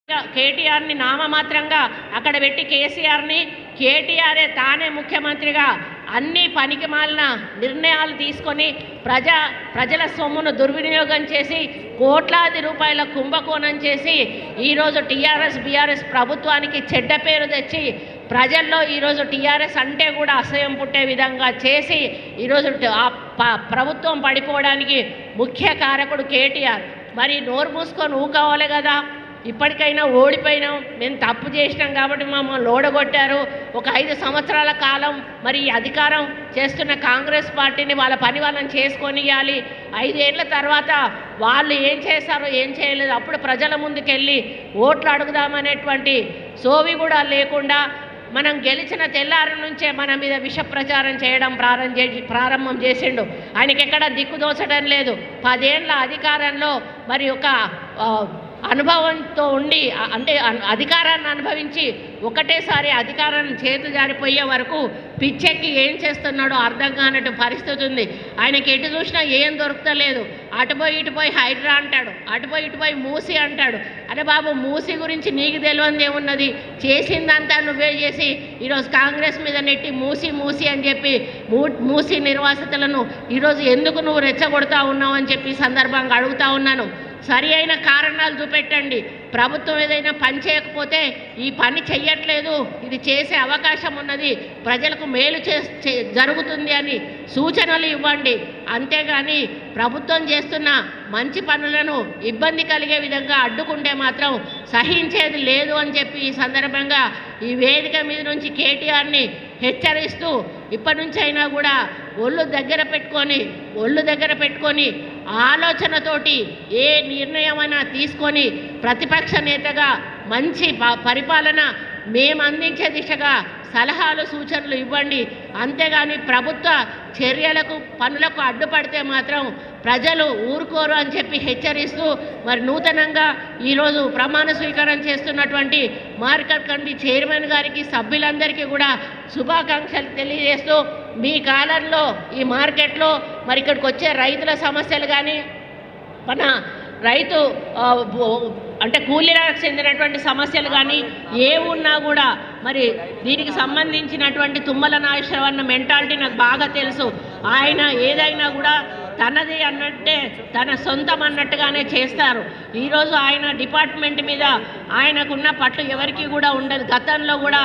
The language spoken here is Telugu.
కేటీఆర్ని నామమాత్రంగా అక్కడ పెట్టి కేటీఆరే తానే ముఖ్యమంత్రిగా అన్ని పనికిమాలిన నిర్ణయాలు తీసుకొని ప్రజల సొమ్మును దుర్వినియోగం చేసి కోట్లాది రూపాయల కుంభకోణం చేసి ఈరోజు బీఆర్ఎస్ ప్రభుత్వానికి చెడ్డ పేరు తెచ్చి ప్రజల్లో ఈరోజు టీఆర్ఎస్ అంటే కూడా అసహ్యం పుట్టే విధంగా చేసి ఈరోజు ప్రభుత్వం పడిపోవడానికి ముఖ్య కారకుడు కేటీఆర్. మరి నోరు మూసుకొని ఊకోవాలి కదా, ఇప్పటికైనా ఓడిపోయినాం, మేము తప్పు చేసినాం కాబట్టి మమ్మల్ని ఓడగొట్టారు. ఒక 5 సంవత్సరాల కాలం మరి అధికారం చేస్తున్న కాంగ్రెస్ పార్టీని వాళ్ళ పని వాళ్ళని చేసుకొని ఇవ్వాలి. 5 ఏళ్ల తర్వాత వాళ్ళు ఏం చేశారో ఏం చేయలేదు అప్పుడు ప్రజల ముందుకెళ్ళి ఓట్లు అడుగుదామనేటువంటి సోవి కూడా లేకుండా మనం గెలిచిన తెల్లారి నుంచే మన మీద విష ప్రచారం చేయడం ప్రారంభం చేసిండు. ఆయనకి ఎక్కడ దిక్కుదోచడం లేదు. 10 ఏళ్ల అధికారంలో మరి ఒక అనుభవంతో ఉండి అంటే అధికారాన్ని అనుభవించి ఒకటేసారి అధికారాన్ని చేతు జారిపోయే వరకు పిచ్చెక్కి ఏం చేస్తున్నాడో అర్థం కానట్టు పరిస్థితి ఉంది. ఆయనకి ఎటు చూసినా ఏం దొరుకుతలేదు. అటుపోయి ఇటుపోయి హైడ్రా అంటాడు, అటుపోయి ఇటుపోయి మూసి అంటాడు. అరే బాబు, మూసి గురించి నీకు తెలియదు ఏమున్నది? చేసిందంతా నువ్వే చేసి ఈరోజు కాంగ్రెస్ మీద నెట్టి మూసి అని చెప్పి మూసి నిర్వాసితులను ఈరోజు ఎందుకు నువ్వు రెచ్చగొడతా ఉన్నావు అని చెప్పి సందర్భంగా అడుగుతా ఉన్నాను. సరి అయిన కారణాలు చూపెట్టండి. ప్రభుత్వం ఏదైనా పని చేయకపోతే ఈ పని చెయ్యట్లేదు, ఇది చేసే అవకాశం ఉన్నది, ప్రజలకు మేలు జరుగుతుంది అని సూచనలు ఇవ్వండి. అంతేగాని ప్రభుత్వం చేస్తున్న మంచి పనులను ఇబ్బంది కలిగే విధంగా అడ్డుకుంటే మాత్రం సహించేది లేదు అని చెప్పి ఈ సందర్భంగా ఈ వేదిక మీద నుంచి కేటీఆర్ని హెచ్చరిస్తూ ఇప్పటి నుంచి అయినా కూడా ఒళ్ళు దగ్గర పెట్టుకొని ఆలోచనతోటి ఏ నిర్ణయమైనా తీసుకొని ప్రతిపక్ష నేతగా మంచి పరిపాలన మేము అందించే దిశగా సలహాలు సూచనలు ఇవ్వండి. అంతేగాని ప్రభుత్వ చర్యలకు పనులకు అడ్డుపడితే మాత్రం ప్రజలు ఊరుకోరు అని చెప్పి హెచ్చరిస్తూ మరి నూతనంగా ఈరోజు ప్రమాణ స్వీకారం చేస్తున్నటువంటి మార్కెట్ కమిటీ చైర్మన్ గారికి సభ్యులందరికీ కూడా శుభాకాంక్షలు తెలియజేస్తూ మీ కాలంలో ఈ మార్కెట్లో మరి ఇక్కడికి వచ్చే రైతుల సమస్యలు కానీ మన రైతు అంటే కూలీలకు చెందినటువంటి సమస్యలు కానీ ఏ ఉన్నా కూడా మరి దీనికి సంబంధించినటువంటి తుమ్మల నాగేశ్వరరావు మెంటాలిటీ నాకు బాగా తెలుసు. ఆయన ఏదైనా కూడా తనది అన్నట్టే తన సొంతం అన్నట్టుగానే చేస్తారు. ఈరోజు ఆయన డిపార్ట్మెంట్ మీద ఆయనకున్న పట్టు ఎవరికి కూడా ఉండదు. గతంలో కూడా